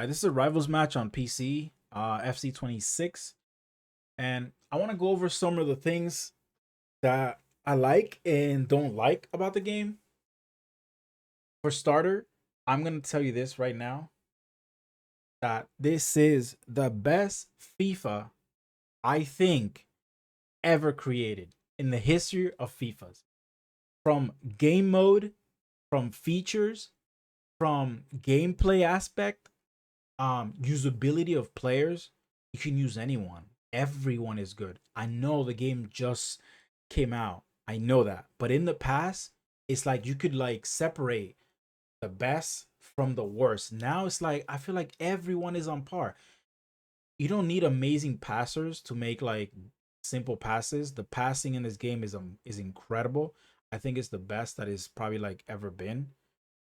This is a rivals match on PC, FC 26, and I want to go over some of the things that I like and don't like about the game. For starter, I'm gonna tell you this right now that this is the best FIFA I think ever created in the history of FIFAs. From game mode, from features, from gameplay aspect, usability of players, you can use anyone. Everyone is good. I know the game just came out. I know that. But in the past, it's like you could like separate the best from the worst. Now it's like I feel like everyone is on par. You don't need amazing passers to make like simple passes. The passing in this game is incredible. I think it's the best that is probably like ever been.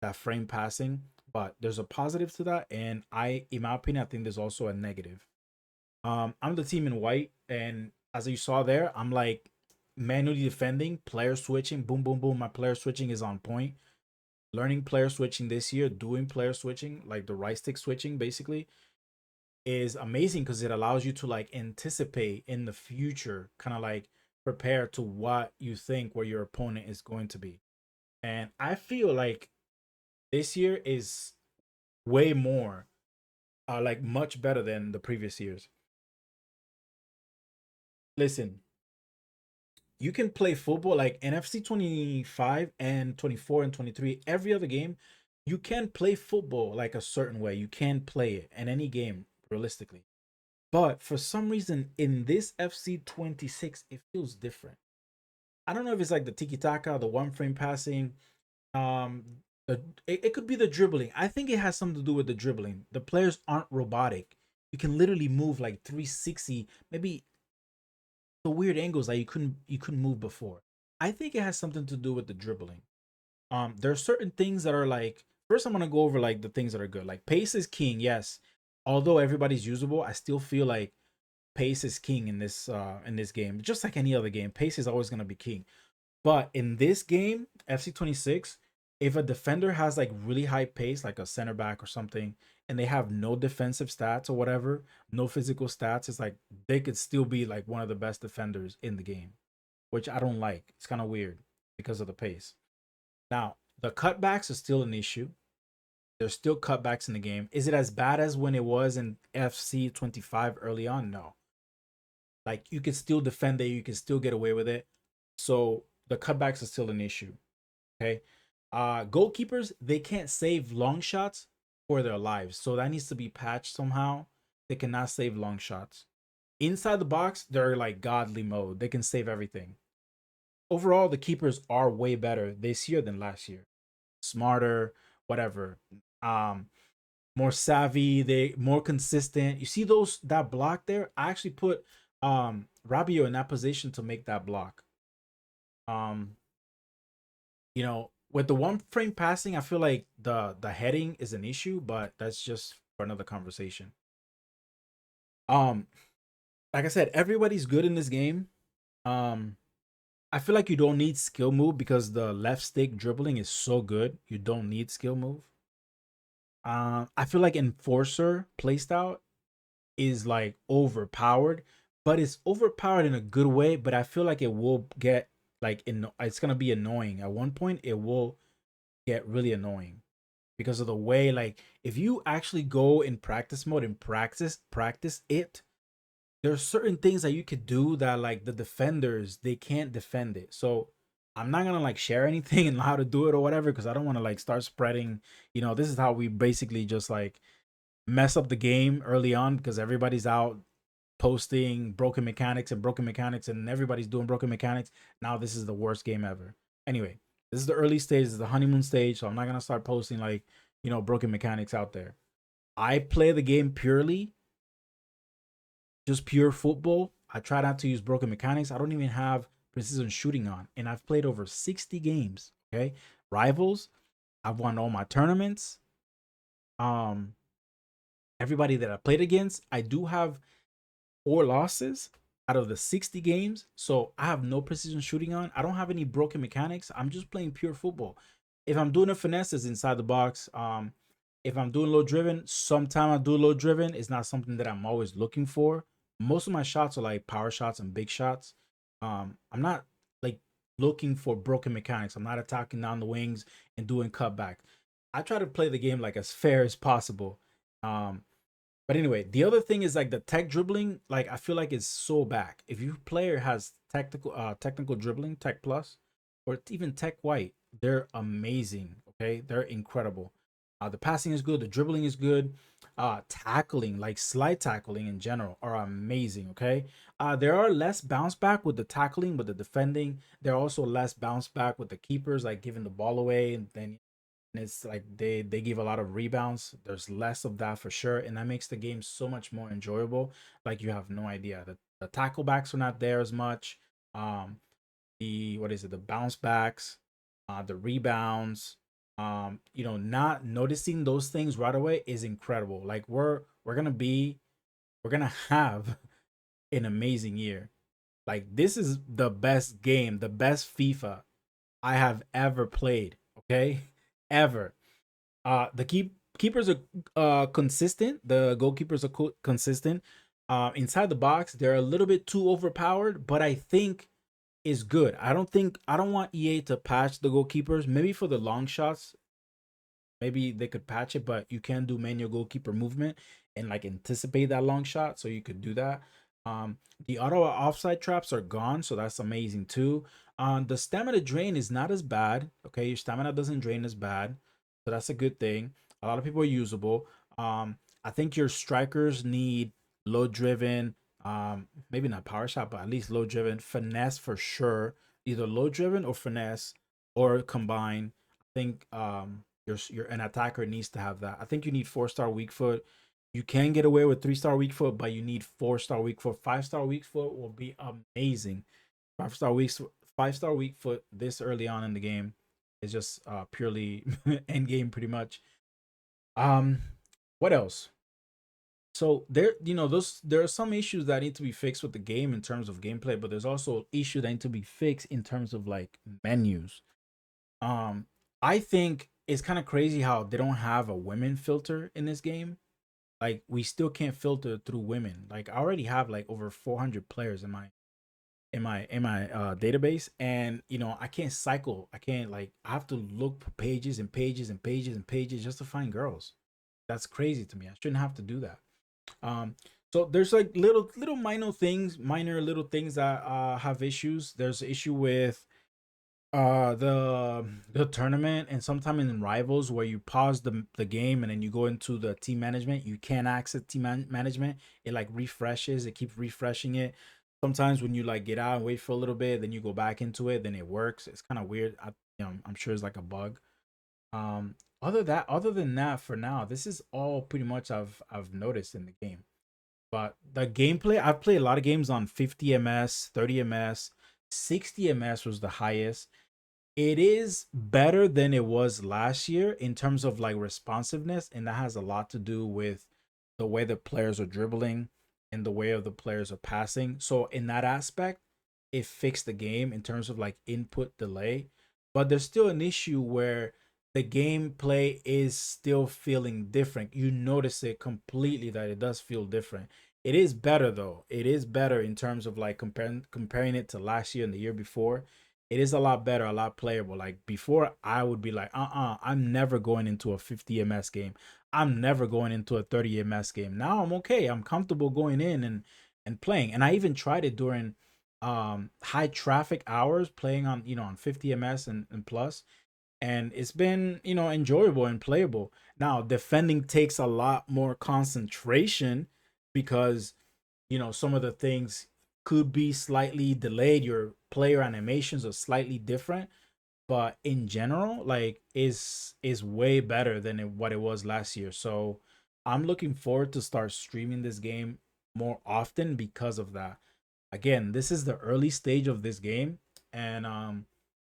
That frame passing, but there's a positive to that, and in my opinion, I think there's also a negative. I'm the team in white, and as you saw there, I'm like manually defending, player switching, boom, boom, boom. My player switching is on point. Learning player switching this year, doing player switching, like the right stick switching, basically, is amazing because it allows you to like anticipate in the future, kind of like prepare to what you think where your opponent is going to be. And I feel like this year is way more, like much better than the previous years. Listen, you can play football like NFC 25 and 24 and 23. Every other game, you can play football like a certain way. You can play it in any game realistically. But for some reason, in this FC 26, it feels different. I don't know if it's like the tiki taka, the one frame passing. Um, it could be the dribbling. I think it has something to do with the dribbling. The players aren't robotic. You can literally move like 360, maybe the weird angles that you couldn't move before. I think it has something to do with the dribbling. There are certain things that are like, first I'm gonna go over like the things that are good. Like pace is king, yes. Although everybody's usable, I still feel like pace is king in this game. Just like any other game, pace is always gonna be king. But in this game, FC 26, if a defender has like really high pace, like a center back or something, and they have no defensive stats or whatever, no physical stats, it's like they could still be like one of the best defenders in the game, which I don't like. It's kind of weird because of the pace. Now, the cutbacks are still an issue. There's still cutbacks in the game. Is it as bad as when it was in FC 25 early on? No. Like you can still defend it, you can still get away with it. So the cutbacks are still an issue. Okay. Goalkeepers, they can't save long shots for their lives. So that needs to be patched somehow. They cannot save long shots. Inside the box, they're like godly mode. They can save everything. Overall, the keepers are way better this year than last year. Smarter, whatever. Um, More savvy, they more consistent. You see those that block there? I actually put Rabio in that position to make that block. Um, with the one frame passing, I feel like the heading is an issue, but that's just for another conversation. Um, like I said, everybody's good in this game. Um, I feel like you don't need skill move because the left stick dribbling is so good. You don't need skill move. I feel like enforcer playstyle is like overpowered, but it's overpowered in a good way. But I feel like it will get like it's gonna be annoying at one point. It will get really annoying because of the way, like, if you actually go in practice mode and practice it, there's certain things that you could do that like the defenders they can't defend it. So I'm not gonna like share anything and how to do it or whatever because I don't want to like start spreading. This is how we basically just like mess up the game early on because everybody's out posting broken mechanics and everybody's doing broken mechanics. Now this is the worst game ever. Anyway, this is the early stage, this is the honeymoon stage, so I'm not gonna start posting like broken mechanics out there. I play the game purely, just pure football. I try not to use broken mechanics. I don't even have precision shooting on, and I've played over 60 games. Okay, rivals. I've won all my tournaments. Um, Everybody that I played against, I do have 4 losses out of the 60 games. So I have no precision shooting on. I don't have any broken mechanics. I'm just playing pure football. If I'm doing a finesses inside the box, If I'm doing low driven, sometime I do low driven. It's not something that I'm always looking for. Most of my shots are like power shots and big shots. I'm not like looking for broken mechanics. I'm not attacking down the wings and doing cutback. I try to play the game like as fair as possible. Um, but anyway, the other thing is like the tech dribbling. Like I feel like it's so back. If your player has technical dribbling, tech plus, or even tech white, they're amazing. Okay, they're incredible. The passing is good. The dribbling is good. Tackling, like slide tackling in general, are amazing. Okay, there are less bounce back with the tackling, but the defending, there are also less bounce back with the keepers, like giving the ball away, and then and it's like they give a lot of rebounds. There's less of that for sure, and that makes the game so much more enjoyable. Like you have no idea. The tackle backs are not there as much. Um, the what is it? The bounce backs, the rebounds. Not noticing those things right away is incredible. Like we're gonna have an amazing year. Like this is the best game, the best FIFA I have ever played. Okay, ever. The keepers are consistent. The goalkeepers are consistent. Inside the box, they're a little bit too overpowered, but I think is good. I don't want EA to patch the goalkeepers. Maybe for the long shots, maybe they could patch it, but you can do manual goalkeeper movement and like anticipate that long shot, so you could do that. Um, the auto offside traps are gone, so that's amazing too. The stamina drain is not as bad. Okay, your stamina doesn't drain as bad, so that's a good thing. A lot of people are usable. I think your strikers need low driven, maybe not power shot, but at least low driven, finesse for sure. Either low driven or finesse or combine. I think your an attacker needs to have that. I think you need 4-star weak foot. You can get away with 3-star weak foot, but you need 4-star weak foot. 5-star weak foot will be amazing. 5-star weak 5-star weak foot this early on in the game is just purely end game pretty much. Um, what else? So there are some issues that need to be fixed with the game in terms of gameplay, but there's also issues that need to be fixed in terms of like menus. Um, I think it's kind of crazy how they don't have a women filter in this game. Like we still can't filter through women. Like I already have like over 400 players in my database, and I can't cycle. I can't like I have to look for pages and pages and pages and pages just to find girls. That's crazy to me. I shouldn't have to do that. Um, so there's like little minor little things that have issues. There's an issue with the tournament, and sometimes in rivals where you pause the game and then you go into the team management, you can't access management. It like refreshes, it keeps refreshing it. Sometimes when you like get out and wait for a little bit, then you go back into it, then it works. It's kind of weird. I'm sure it's like a bug. um other than that, for now, this is all pretty much I've noticed in the game. But the gameplay, I've played a lot of games on 50 ms, 30 ms, 60 ms was the highest. It is better than it was last year in terms of like responsiveness, and that has a lot to do with the way the players are dribbling and the way of the players are passing. So in that aspect, it fixed the game in terms of like input delay. But there's still an issue where the gameplay is still feeling different. You notice it completely that it does feel different. It is better though. It is better in terms of like comparing it to last year and the year before. It is a lot better, a lot playable. Like before, I would be like, I'm never going into a 50 ms game. I'm never going into a 30 ms game. Now I'm okay. I'm comfortable going in and playing. And I even tried it during high traffic hours, playing on on 50 ms and plus, and it's been enjoyable and playable. Now defending takes a lot more concentration because some of the things could be slightly delayed. Your player animations are slightly different, but in general, like is way better than what it was last year. So I'm looking forward to start streaming this game more often because of that. Again, this is the early stage of this game, and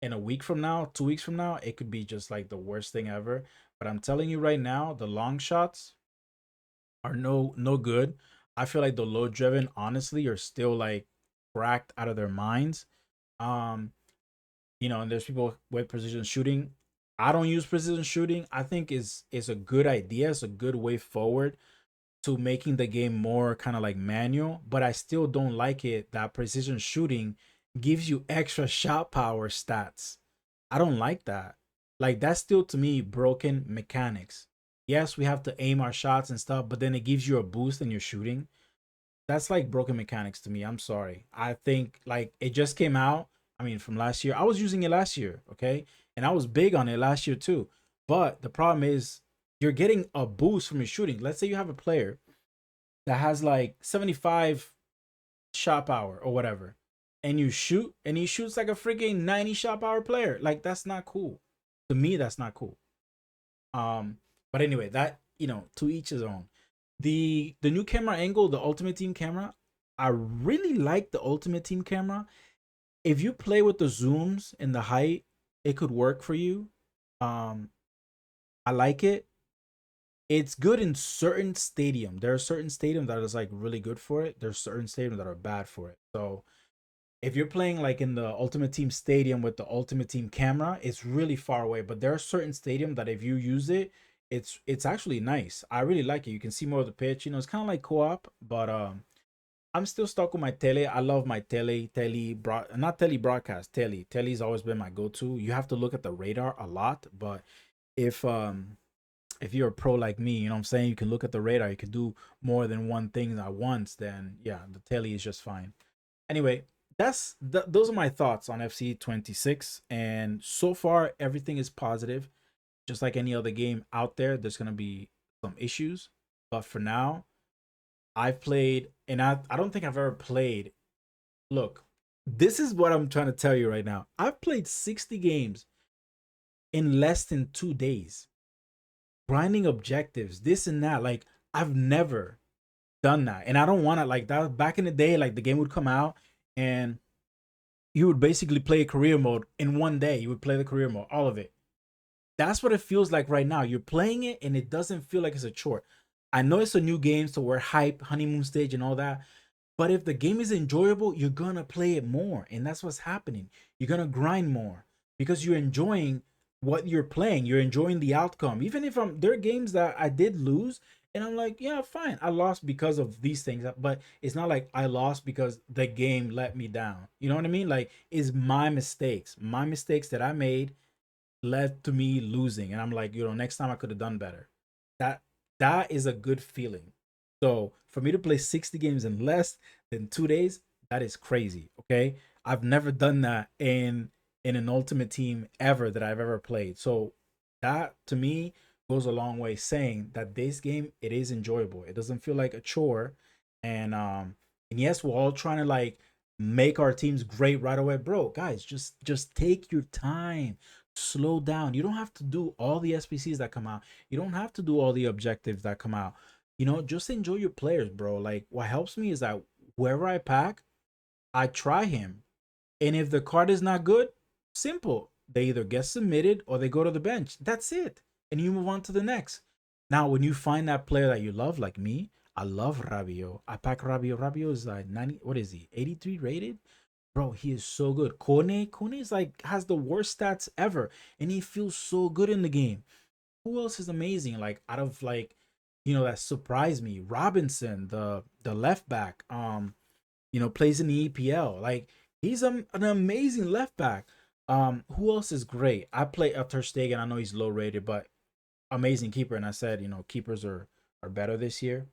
in a week from now, 2 weeks from now, it could be just like the worst thing ever. But I'm telling you right now, the long shots are no good. I feel like the low driven honestly are still like cracked out of their minds. Um, and there's people with precision shooting. I don't use precision shooting. I think is a good idea. It's a good way forward to making the game more kind of like manual, but I still don't like it that precision shooting gives you extra shot power stats. I don't like that. Like that's still to me broken mechanics. Yes, we have to aim our shots and stuff, but then it gives you a boost in your shooting. That's like broken mechanics to me. I'm sorry. I think like it just came out. I mean, from last year. I was using it last year, okay? And I was big on it last year too. But the problem is you're getting a boost from your shooting. Let's say you have a player that has like 75 shot power or whatever, and you shoot and he shoots like a freaking 90 shot power player. Like that's not cool. To me, that's not cool. But anyway, that to each his own. The new camera angle, the Ultimate Team camera, I really like the Ultimate Team camera. If you play with the zooms and the height, it could work for you. Um, I like it. It's good in certain stadium. There are certain stadiums that is like really good for it. There's certain stadiums that are bad for it. So if you're playing like in the Ultimate Team stadium with the Ultimate Team camera, it's really far away. But there are certain stadium that if you use it, it's actually nice. I really like it. You can see more of the pitch. It's kind of like co-op, but I'm still stuck with my tele. I love my not tele broadcast. Tele's always been my go-to. You have to look at the radar a lot, but if um if you're a pro like me, you know what I'm saying, you can look at the radar, you can do more than one thing at once, then yeah, the telly is just fine. Anyway, those are my thoughts on FC 26, and so far everything is positive. Just like any other game out there, there's gonna be some issues, but for now, I've played, and I don't think I've ever played. Look, this is what I'm trying to tell you right now. I've played 60 games in less than 2 days, grinding objectives, this and that. Like I've never done that, and I don't want to. Like that back in the day, like the game would come out, and you would basically play career mode in one day. You would play the career mode, all of it. That's what it feels like right now. You're playing it, and it doesn't feel like it's a chore. I know it's a new game, so we're hype, honeymoon stage, and all that. But if the game is enjoyable, you're gonna play it more, and that's what's happening. You're gonna grind more because you're enjoying what you're playing. You're enjoying the outcome. Even if there are games that I did lose, and I'm like, yeah, fine, I lost because of these things, but it's not like I lost because the game let me down. You know what I mean? Like, it's my mistakes that I made led to me losing, and I'm like, next time I could have done better. that that is a good feeling. So for me to play 60 games in less than 2 days, that is crazy. Okay, I've never done that in an Ultimate Team ever that I've ever played. So that to me goes a long way, saying that this game, it is enjoyable. It doesn't feel like a chore. And yes, we're all trying to like make our teams great right away, bro. Guys, just take your time, slow down. You don't have to do all the SPCs that come out. You don't have to do all the objectives that come out. Just enjoy your players, bro. Like what helps me is that wherever I pack, I try him. And if the card is not good, simple. They either get submitted or they go to the bench. That's it. And you move on to the next. Now, when you find that player that you love, like me, I love Rabiot. I pack Rabiot. Rabiot is like 90. What is he? 83 rated? Bro, he is so good. Kone is like has the worst stats ever, and he feels so good in the game. Who else is amazing? Like out of like, that surprised me. Robinson, the left back, plays in the EPL. Like he's an amazing left back. Who else is great? I play up Ter Stegen. I know he's low rated, but amazing keeper. And I said, keepers are better this year.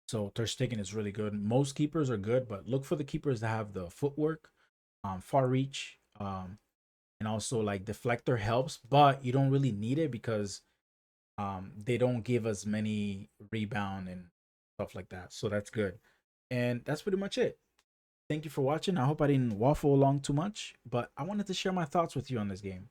So Ter Stegen is really good. Most keepers are good, but look for the keepers that have the footwork, far reach, and also like deflector helps, but you don't really need it because they don't give us many rebound and stuff like that. So that's good. And that's pretty much it. Thank you for watching. I hope I didn't waffle along too much, but I wanted to share my thoughts with you on this game.